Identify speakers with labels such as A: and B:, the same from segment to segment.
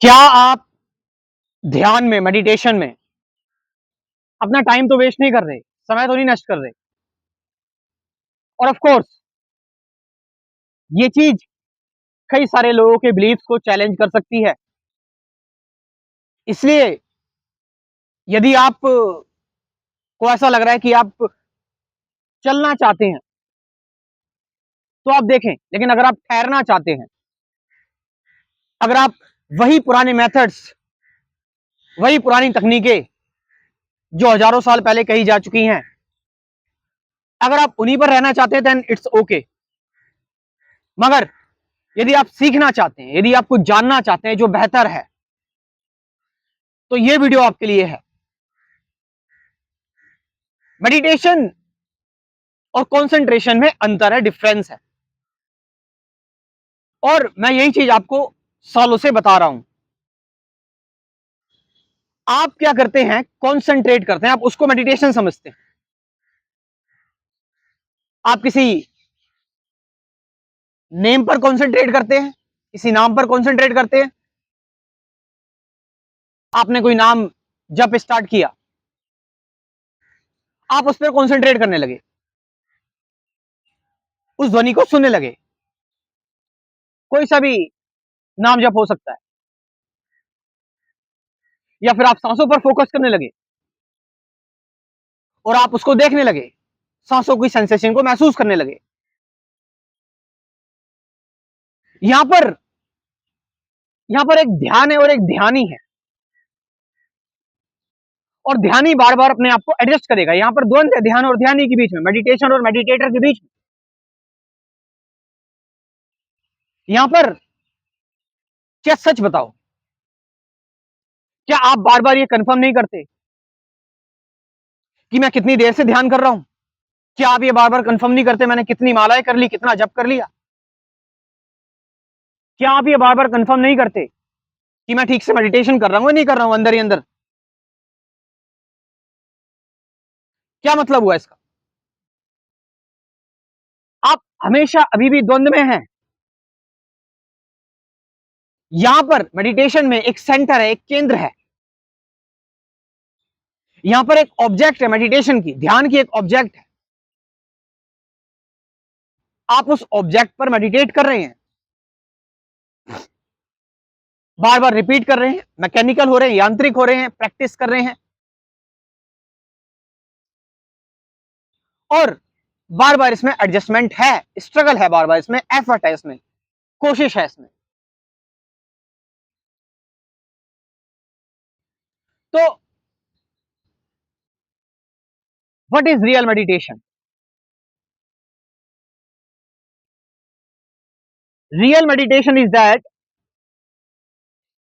A: क्या आप ध्यान में, मेडिटेशन में अपना टाइम तो वेस्ट नहीं कर रहे, समय तो नहीं नष्ट कर रहे? और ऑफ कोर्स ये चीज कई सारे लोगों के बिलीफ्स को चैलेंज कर सकती है। इसलिए यदि आप को ऐसा लग रहा है कि आप चलना चाहते हैं तो आप देखें, लेकिन अगर आप ठहरना चाहते हैं, अगर आप वही पुराने मेथड्स, वही पुरानी तकनीकें जो हजारों साल पहले कही जा चुकी हैं, अगर आप उन्हीं पर रहना चाहते हैं देन इट्स ओके। मगर यदि आप सीखना चाहते हैं, यदि आप कुछ जानना चाहते हैं जो बेहतर है, तो ये वीडियो आपके लिए है। मेडिटेशन और कंसंट्रेशन में अंतर है, डिफरेंस है, और मैं यही चीज आपको सालों से बता रहा हूं। आप क्या करते हैं, कंसंट्रेट करते हैं, आप उसको मेडिटेशन समझते हैं। आप किसी नेम पर कंसंट्रेट करते हैं, किसी नाम पर कंसंट्रेट करते हैं। आपने कोई नाम जब स्टार्ट किया, आप उस पर कंसंट्रेट करने लगे, उस ध्वनि को सुनने लगे। कोई सा भी नाम जप हो सकता है, या फिर आप सांसों पर फोकस करने लगे और आप उसको देखने लगे, सांसों की सेंसेशन को महसूस करने लगे। यहां पर एक ध्यान है और एक ध्यानी है, और ध्यानी बार बार अपने आप को एडजस्ट करेगा। यहां पर द्वंद्व है ध्यान और ध्यानी के बीच में, मेडिटेशन और मेडिटेटर के बीच में। यहां पर क्या सच बताओ, क्या आप बार बार ये कंफर्म नहीं करते कि मैं कितनी देर से ध्यान कर रहा हूं? क्या आप ये बार बार कंफर्म नहीं करते मैंने कितनी मालाएं कर ली, कितना जप कर लिया? क्या आप ये बार बार कंफर्म नहीं करते कि मैं ठीक से मेडिटेशन कर रहा हूं या नहीं कर रहा हूं अंदर ही अंदर? क्या मतलब हुआ इसका? आप हमेशा अभी भी द्वंद्व में हैं। यहां पर मेडिटेशन में एक सेंटर है, एक केंद्र है। यहां पर एक ऑब्जेक्ट है, मेडिटेशन की, ध्यान की एक ऑब्जेक्ट है। आप उस ऑब्जेक्ट पर मेडिटेट कर रहे हैं, बार बार रिपीट कर रहे हैं, मैकेनिकल हो रहे हैं, यांत्रिक हो रहे हैं, प्रैक्टिस कर रहे हैं, और बार बार इसमें एडजस्टमेंट है, स्ट्रगल है, बार बार इसमें एफर्ट है, इसमें कोशिश है इसमें। तो what is real meditation? Real meditation is that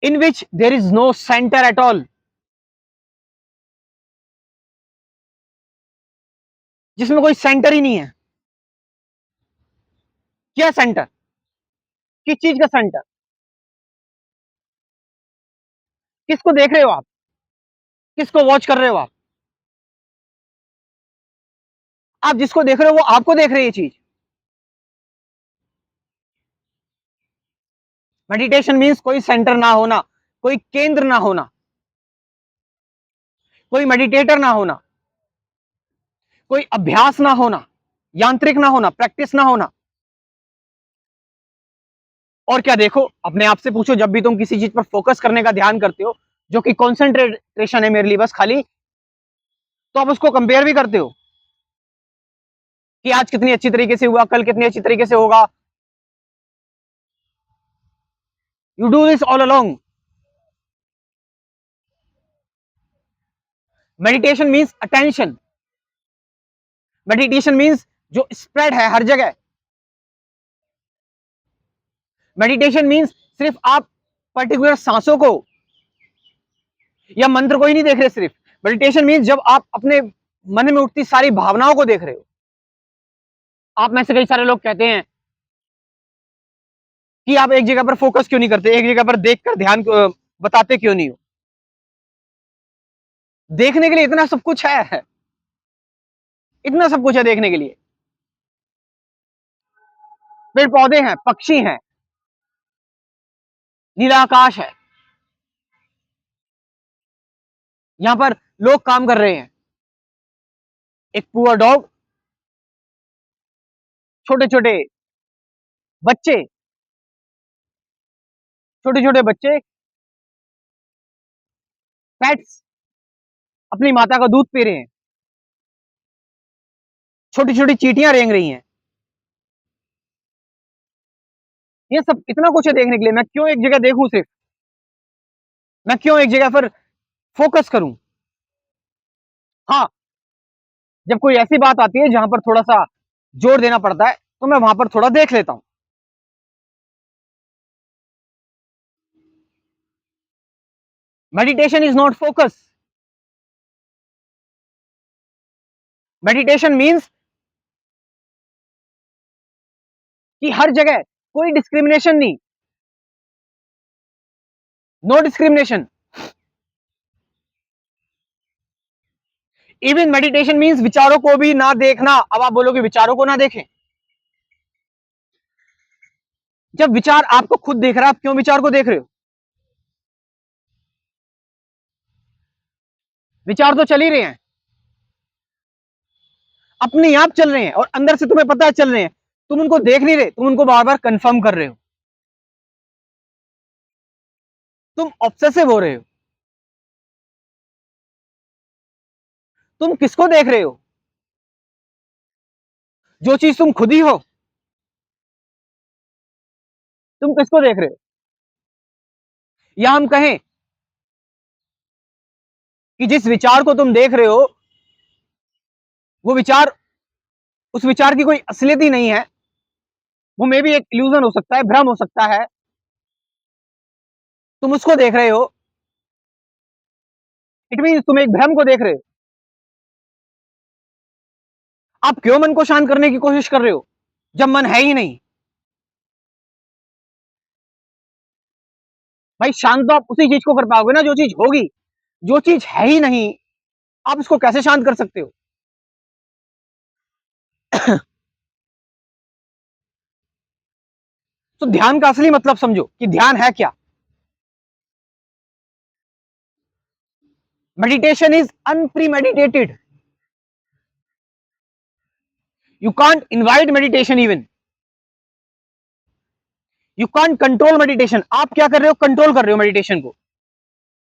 A: in which there is no center at all, जिसमें कोई सेंटर ही नहीं है। क्या सेंटर? किस चीज का सेंटर? किसको देख रहे हो आप? किसको वॉच कर रहे हो आप? आप जिसको देख रहे हो वो आपको देख रही है चीज। मेडिटेशन मीन्स कोई सेंटर ना होना, कोई केंद्र ना होना, कोई मेडिटेटर ना होना, कोई अभ्यास ना होना, यांत्रिक ना होना, प्रैक्टिस ना होना। और क्या देखो, अपने आप से पूछो, जब भी तुम किसी चीज पर फोकस करने का ध्यान करते हो, जो कि कॉन्सेंट्रेशन है मेरे लिए बस खाली, तो आप उसको कंपेयर भी करते हो कि आज कितनी अच्छी तरीके से हुआ, कल कितनी अच्छी तरीके से होगा। You do this all along. Meditation means attention. Meditation means जो स्प्रेड है हर जगह। मेडिटेशन मीन्स सिर्फ आप पर्टिकुलर सांसों को या मंत्र को ही नहीं देख रहे सिर्फ। मेडिटेशन मीन्स जब आप अपने मन में उठती सारी भावनाओं को देख रहे हो। आप में से कई सारे लोग कहते हैं कि आप एक जगह पर फोकस क्यों नहीं करते, एक जगह पर देखकर ध्यान बताते क्यों नहीं हो? देखने के लिए इतना सब कुछ है, इतना सब कुछ है देखने के लिए। पेड़ पौधे हैं, पक्षी हैं, नीला आकाश है, यहां पर लोग काम कर रहे हैं, एक पुअर डॉग, छोटे छोटे बच्चे, छोटे छोटे बच्चे पैट्स अपनी माता का दूध पी रहे हैं, छोटी छोटी चींटियां रेंग रही हैं। ये सब इतना कुछ है देखने के लिए, मैं क्यों एक जगह देखूं, सिर्फ मैं क्यों एक जगह पर फोकस करूं। हाँ, जब कोई ऐसी बात आती है जहां पर थोड़ा सा जोर देना पड़ता है तो मैं वहां पर थोड़ा देख लेता हूं। Meditation is not focus. Meditation means कि हर जगह कोई डिस्क्रिमिनेशन नहीं, no discrimination. Even meditation means विचारों को भी ना देखना। अब आप बोलोगे विचारों को ना देखें, जब विचार आपको खुद देख रहा है, आप क्यों विचार को देख रहे हो? विचार तो चल ही रहे हैं, अपने आप चल रहे हैं और अंदर से तुम्हें पता है चल रहे हैं, तुम उनको देख नहीं रहे, तुम उनको बार बार कंफर्म कर रहे हो, तुम ऑब्सेसिव हो रहे हो। तुम किसको देख रहे हो? जो चीज तुम खुद ही हो, तुम किसको देख रहे हो? या हम कहें कि जिस विचार को तुम देख रहे हो वो विचार, उस विचार की कोई असलियत ही नहीं है, वो मे भी एक इल्यूजन हो सकता है, भ्रम हो सकता है, तुम उसको देख रहे हो। इट मीन तुम एक भ्रम को देख रहे हो। आप क्यों मन को शांत करने की कोशिश कर रहे हो जब मन है ही नहीं? भाई शांत तो आप उसी चीज को कर पाओगे ना जो चीज होगी, जो चीज है ही नहीं आप उसको कैसे शांत कर सकते हो? तो ध्यान का असली मतलब समझो कि ध्यान है क्या। Meditation is unpremeditated. You can't invite meditation, even you can't control meditation. आप क्या कर रहे हो? कंट्रोल कर रहे हो मेडिटेशन को,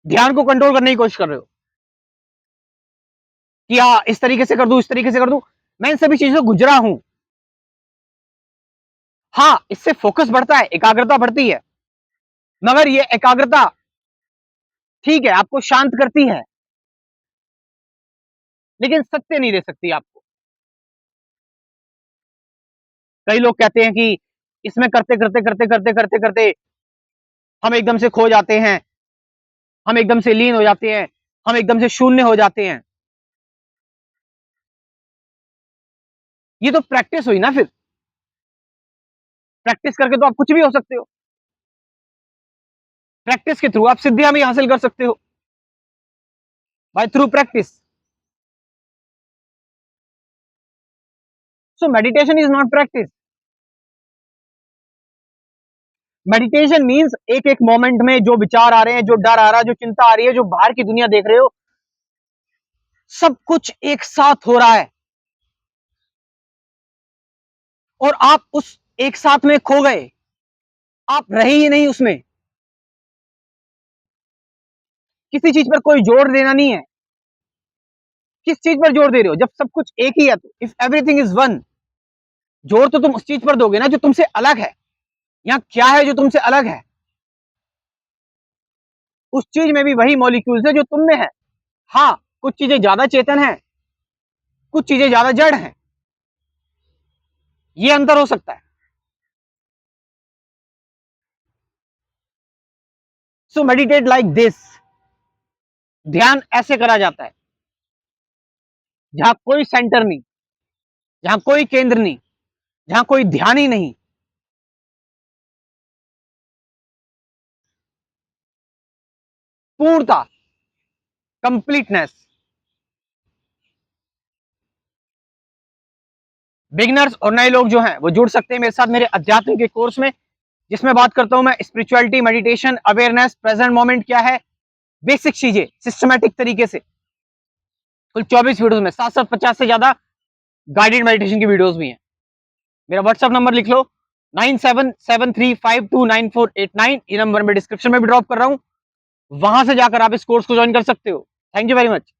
A: ध्यान को कंट्रोल करने की कोशिश कर रहे हो कि हाँ इस तरीके से कर दूं, इस तरीके से कर दूं। मैं इन सभी चीजों से गुजरा हूं। हाँ, इससे फोकस बढ़ता है, एकाग्रता बढ़ती है, मगर ये एकाग्रता ठीक है आपको शांत करती है, लेकिन सत्य नहीं दे सकती आपको। कई लोग कहते हैं कि इसमें करते करते करते करते करते करते हम एकदम से खो जाते हैं, हम एकदम से लीन हो जाते हैं, हम एकदम से शून्य हो जाते हैं। ये तो प्रैक्टिस हुई ना, फिर प्रैक्टिस करके तो आप कुछ भी हो सकते हो। प्रैक्टिस के थ्रू आप सिद्धियां भी हासिल कर सकते हो, by through practice. So meditation is not practice. Meditation means एक एक मोमेंट में जो विचार आ रहे हैं, जो डर आ रहा है, जो चिंता आ रही है, जो बाहर की दुनिया देख रहे हो, सब कुछ एक साथ हो रहा है और आप उस एक साथ में खो गए, आप रहे ही नहीं उसमें। किसी चीज पर कोई जोर देना नहीं है। किस चीज पर जोर दे रहे हो जब सब कुछ एक ही है? तो इफ एवरीथिंग इज वन, जोर तो तुम उस चीज पर दोगे ना जो तुमसे अलग है। यहां क्या है जो तुमसे अलग है? उस चीज में भी वही मॉलिक्यूल्स है जो तुम में है। हाँ, कुछ चीजें ज्यादा चेतन है, कुछ चीजें ज्यादा जड़ हैं, ये अंतर हो सकता है। सो मेडिटेट लाइक दिस। ध्यान ऐसे करा जाता है जहां कोई सेंटर नहीं, जहां कोई केंद्र नहीं, जहां कोई ध्यान ही नहीं, पूर्णता, कंप्लीटनेस। बिगिनर्स और नए लोग जो हैं वो जुड़ सकते हैं मेरे साथ मेरे अध्यात्म के कोर्स में, जिसमें बात करता हूं मैं spirituality, meditation, awareness, present moment क्या है, बेसिक चीजें सिस्टमैटिक तरीके से कुल 24 वीडियोस में 750 से ज्यादा गाइडेड मेडिटेशन की वीडियोस भी हैं। मेरा व्हाट्सएप नंबर लिख लो 9773529489, ये नंबर मैं डिस्क्रिप्शन में भी ड्रॉप कर रहा हूं, वहां से जाकर आप इस कोर्स को ज्वाइन कर सकते हो। Thank you very much.